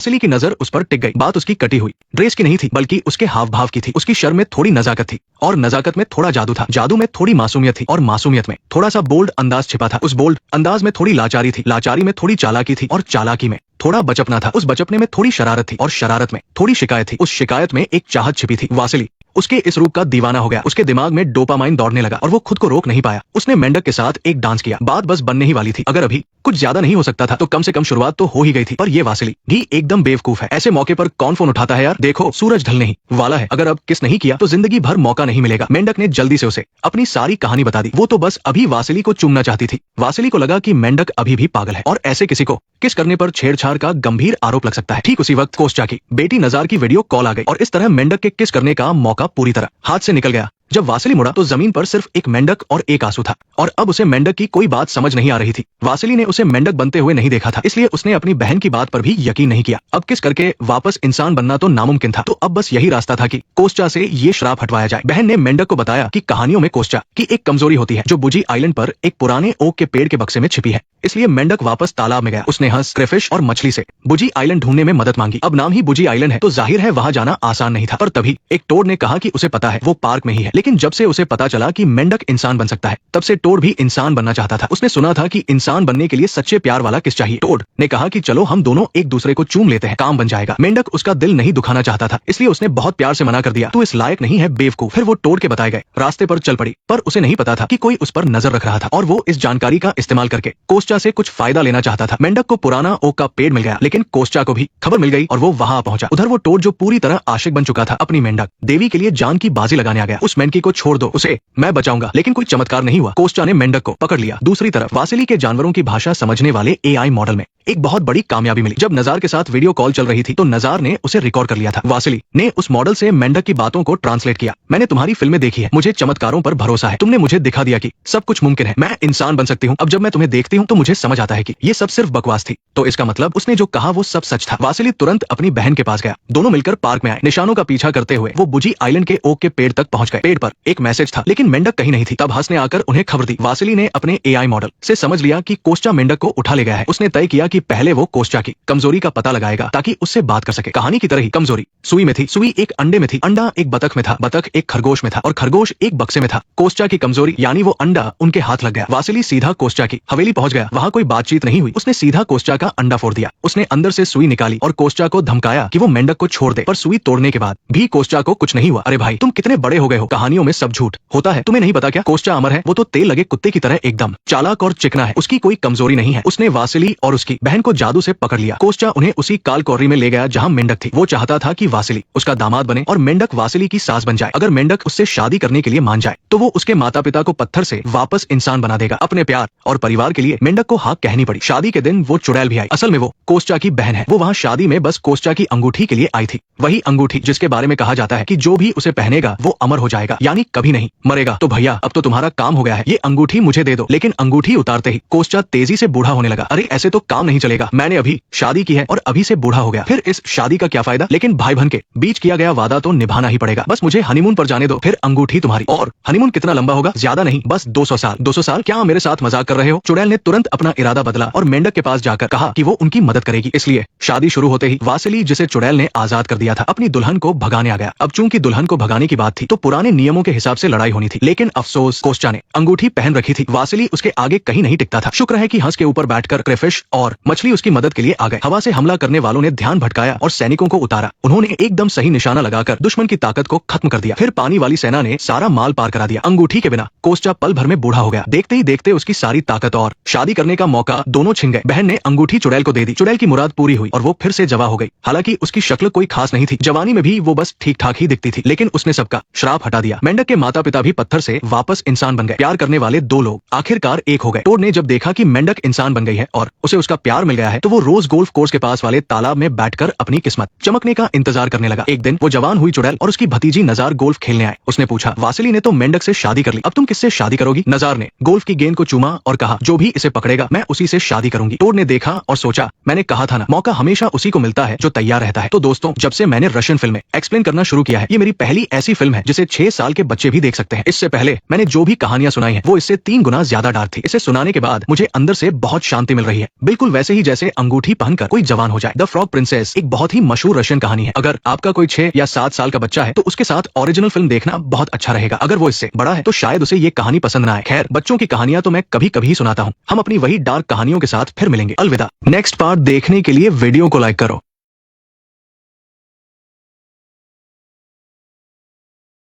Vasily की नजर उस पर टिक गई। बात उसकी कटी हुई ड्रेस की नहीं थी, बल्कि उसके हाव भाव की थी। उसकी शर्म में थोड़ी नजाकत थी और नजाकत में थोड़ा जादू था। जादू में थोड़ी मासूमियत थी और मासूमियत में थोड़ा सा बोल्ड अंदाज छिपा था। उस बोल्ड अंदाज में थोड़ी लाचारी थी, लाचारी में थोड़ी चालाकी थी और चालाकी में थोड़ा बचपना था। उस बचपने में थोड़ी शरारत थी और शरारत में थोड़ी शिकायत थी। उस शिकायत में एक चाहत छिपी थी। वासिली उसके इस रूप का दीवाना हो गया। उसके दिमाग में डोपामाइन दौड़ने लगा और वो खुद को रोक नहीं पाया। उसने मेंढक के साथ एक डांस किया। बात बस बनने ही वाली थी। अगर अभी कुछ ज्यादा नहीं हो सकता था तो कम से कम शुरुआत तो हो ही गई थी। पर ये वासिली भी एकदम बेवकूफ है। ऐसे मौके पर कौन फोन उठाता है यार? देखो सूरज ढलने ही वाला है। अगर अब किस नहीं किया तो जिंदगी भर मौका नहीं मिलेगा। मेंढक ने जल्दी से उसे अपनी सारी कहानी बता दी। वो तो बस अभी वासिली को चूमना चाहती थी। वासिली को लगा कि मेंढक अभी भी पागल है और ऐसे किसी को किस करने पर छेड़छाड़ का गंभीर आरोप लग सकता है। ठीक उसी वक्त कोस्चा की बेटी नजार की वीडियो कॉल आ गई और इस तरह मेंढक के किस करने का मौका पूरी तरह हाथ से निकल गया। जब वासिली मुड़ा तो जमीन पर सिर्फ एक मेंढक और एक आंसू था और अब उसे मेंढक की कोई बात समझ नहीं आ रही थी। वासिली ने उसे मेंढक बनते हुए नहीं देखा था, इसलिए उसने अपनी बहन की बात पर भी यकीन नहीं किया। अब किस करके वापस इंसान बनना तो नामुमकिन था, तो अब बस यही रास्ता था कि कोस्चा से ये श्राप हटवाया जाए। बहन ने मेंढक को बताया कि कहानियों में कोस्चा की एक कमजोरी होती है जो बुजी आइलैंड पर एक पुराने ओक के पेड़ के बक्से में छिपी है। इसलिए मेंढक वापस तालाब में गया। उसने हंस, क्रेफिश और मछली से बुजी आइलैंड ढूंढने में मदद मांगी। अब नाम ही बुजी आइलैंड है तो जाहिर है वहां जाना आसान नहीं था। पर तभी एक टोड ने कहा कि उसे पता है वो पार्क में ही है। लेकिन जब से उसे पता चला कि मेंढक इंसान बन सकता है तब से टोड भी इंसान बनना चाहता था। उसने सुना था कि इंसान बनने के लिए सच्चे प्यार वाला किस चाहिए। टोड ने कहा कि चलो हम दोनों एक दूसरे को चूम लेते हैं, काम बन जाएगा। मेंढक उसका दिल नहीं दुखाना चाहता था, इसलिए उसने बहुत प्यार से मना कर दिया, तू इस लायक नहीं है बेवकूफ। फिर वो टोड के बताए गए रास्ते पर चल पड़ी, पर उसे नहीं पता था कि कोई उस पर नजर रख रहा था और वो इस जानकारी का इस्तेमाल करके कोस्चा से कुछ फायदा लेना चाहता था। मेंढक को पुराना ओक का पेड़ मिल गया, लेकिन कोस्चा को भी खबर मिल गई और वो वहां पहुंचा। उधर वो टोड जो पूरी तरह आशिक बन चुका था अपनी मेंढक देवी के लिए जान की बाजी लगाने आ गया। उस मेंढकी को छोड़ दो, उसे मैं बचाऊंगा। लेकिन कोई चमत्कार नहीं हुआ। कोस्चा ने मेंढक को पकड़ लिया। दूसरी तरफ वासिली के जानवरों की भाषा समझने वाले एआई मॉडल में एक बहुत बड़ी कामयाबी मिली। जब नजार के साथ वीडियो कॉल चल रही थी तो नजार ने उसे रिकॉर्ड कर लिया था। वासिली ने उस मॉडल से मेंढक की बातों को ट्रांसलेट किया। मैंने तुम्हारी फिल्में देखी है, मुझे चमत्कारों पर भरोसा है। तुमने मुझे दिखा दिया कि सब कुछ मुमकिन है, मैं इंसान बन सकती हूँ। अब जब मैं तुम्हें देखती हूँ तो मुझे समझ आता है कि ये सब सिर्फ बकवास थी। तो इसका मतलब उसने जो कहा वो सब सच था। वासिली तुरंत अपनी बहन के पास गया। दोनों मिलकर पार्क में आए। निशानों का पीछा करते हुए वो बुजी आइलैंड के ओक के पेड़ तक पहुंच गए। पेड़ पर एक मैसेज था, लेकिन मेंढक कहीं नहीं थी। तब हंस ने आकर उन्हें खबर दी। वासिली ने अपने एआई मॉडल से समझ लिया कि कोस्चा मेंढक को उठा ले गया है। उसने तय किया कि पहले वो कोस्चा की कमजोरी का पता लगाएगा ताकि उससे बात कर सके। कहानी की तरह ही कमजोरी सुई में थी, सुई एक अंडे में थी, अंडा एक बतख में था, बतख एक खरगोश में था और खरगोश एक बक्से में था। कोस्चा की कमजोरी यानी वो अंडा उनके हाथ लग गया। वासिली सीधा कोस्चा की हवेली पहुंच गया। वहां कोई बातचीत नहीं हुई। उसने सीधा कोस्चा का अंडा फोड़ दिया। उसने अंदर से सुई निकाली और कोस्चा को धमकाया कि वो मेंढक को छोड़ दे। पर सुई तोड़ने के बाद भी कोस्चा को कुछ नहीं हुआ। अरे भाई तुम कितने बड़े हो गए हो, कहानियों में सब झूठ होता है, तुम्हें नहीं पता क्या? कोस्चा अमर है, वो तो तेल लगे कुत्ते की तरह एकदम चालाक और चिकना है। उसकी कोई कमजोरी नहीं है। उसने वासिली और उसकी बहन को जादू से पकड़ लिया। कोस्चा उन्हें उसी काल कौरी में ले गया जहां मेंढक थी। वो चाहता था कि वासिली उसका दामाद बने और मेंढक वासिली की सास बन जाए। अगर मेंढक उससे शादी करने के लिए मान जाए तो वो उसके माता पिता को पत्थर से वापस इंसान बना देगा। अपने प्यार और परिवार के लिए मेंढक को हाँ कहनी पड़ी। शादी के दिन वो चुड़ैल भी आई। असल में वो कोस्चा की बहन है। वो वहाँ शादी में बस कोस्चा की अंगूठी के लिए आई थी। वही अंगूठी जिसके बारे में कहा जाता है कि जो भी उसे पहनेगा वो अमर हो जाएगा, यानी कभी नहीं मरेगा। तो भैया अब तो तुम्हारा काम हो गया है, ये अंगूठी मुझे दे दो। लेकिन अंगूठी उतारते ही कोस्चा तेजी से बूढ़ा होने लगा। अरे ऐसे तो काम नहीं चलेगा, मैंने अभी शादी की है और अभी से बूढ़ा हो गया, फिर इस शादी का क्या फायदा? लेकिन भाई बहन के बीच किया गया वादा तो निभाना ही पड़ेगा। बस मुझे हनीमून पर जाने दो, फिर अंगूठी तुम्हारी। और हनीमून कितना लंबा होगा? ज्यादा नहीं, बस 200 साल। 200 साल? क्या मेरे साथ मजाक कर रहे हो? चुड़ैल ने तुरंत अपना इरादा बदला और मेंढक के पास जाकर कहा कि वो उनकी मदद करेगी। इसलिए शादी शुरू होते ही वासिली, जिसे चुड़ैल ने आजाद कर दिया था, अपनी दुल्हन को भगाने आ गया। अब चूंकि दुल्हन को भगाने की बात थी तो पुराने नियमों के हिसाब से लड़ाई होनी थी। लेकिन अफसोस कोस्चा ने अंगूठी पहन रखी थी। वासिली उसके आगे कहीं नहीं टिकता था। शुक्र है कि हंस के ऊपर बैठकर क्रेफिश और मछली उसकी मदद के लिए आ गए। हवा से हमला करने वालों ने ध्यान भटकाया और सैनिकों को उतारा। उन्होंने एकदम सही निशाना लगाकर दुश्मन की ताकत को खत्म कर दिया। फिर पानी वाली सेना ने सारा माल पार करा दिया। अंगूठी के बिना कोस्चा पल भर में बूढ़ा हो गया। देखते ही देखते उसकी सारी ताकत और शादी करने का मौका दोनों छिन गए। बहन ने अंगूठी चुड़ैल को दे दी। चुड़ैल की मुराद पूरी हुई और वो फिर से जवां हो गई। हालांकि उसकी शक्ल कोई खास नहीं थी, जवानी में भी वो बस ठीक ठाक ही दिखती थी, लेकिन उसने सबका श्राप हटा दिया। मेंढक के माता पिता भी पत्थर से वापस इंसान बन गए। प्यार करने वाले दो लोग आखिरकार एक हो गए। टोड ने जब देखा कि मेंढक इंसान बन गई है और उसे उसका प्यार मिल गया है तो वो रोज गोल्फ कोर्स के पास वाले तालाब में बैठकर अपनी किस्मत चमकने का इंतजार करने लगा। एक दिन वो जवान हुई चुड़ैल और उसकी भतीजी नजार गोल्फ खेलने आए। उसने पूछा, वासिली ने तो मेंढक से शादी कर ली, अब तुम किससे शादी करोगी? नजार ने गोल्फ की गेंद को चूमा और कहा, जो भी इसे पकड़ेगा मैं उसी से शादी करूंगी। टोड ने देखा और सोचा, मैंने कहा था ना, मौका हमेशा उसी को मिलता है जो तैयार रहता है। तो दोस्तों, जब से मैंने रशियन फिल्में एक्सप्लेन करना शुरू किया है, ये मेरी पहली ऐसी फिल्म है जिसे 6 साल के बच्चे भी देख सकते हैं। इससे पहले मैंने जो भी कहानियां सुनाई हैं वो इससे 3 गुना ज्यादा डार्क थी। इसे सुनाने के बाद मुझे अंदर से बहुत शांति मिल रही है, बिल्कुल वैसे ही जैसे अंगूठी पहनकर कोई जवान हो जाए। द फ्रॉग प्रिंसेस एक बहुत ही मशहूर रशियन कहानी है। अगर आपका कोई 6 या 7 साल का बच्चा है तो उसके साथ ओरिजिनल फिल्म देखना बहुत अच्छा रहेगा। अगर वो इससे बड़ा है तो शायद उसे ये कहानी पसंद ना आए। खैर, बच्चों की कहानियां तो मैं कभी कभी सुनाता हूँ। हम अपनी वही डार्क कहानियों के साथ फिर मिलेंगे। अलविदा। नेक्स्ट पार्ट देखने के लिए वीडियो को लाइक करो।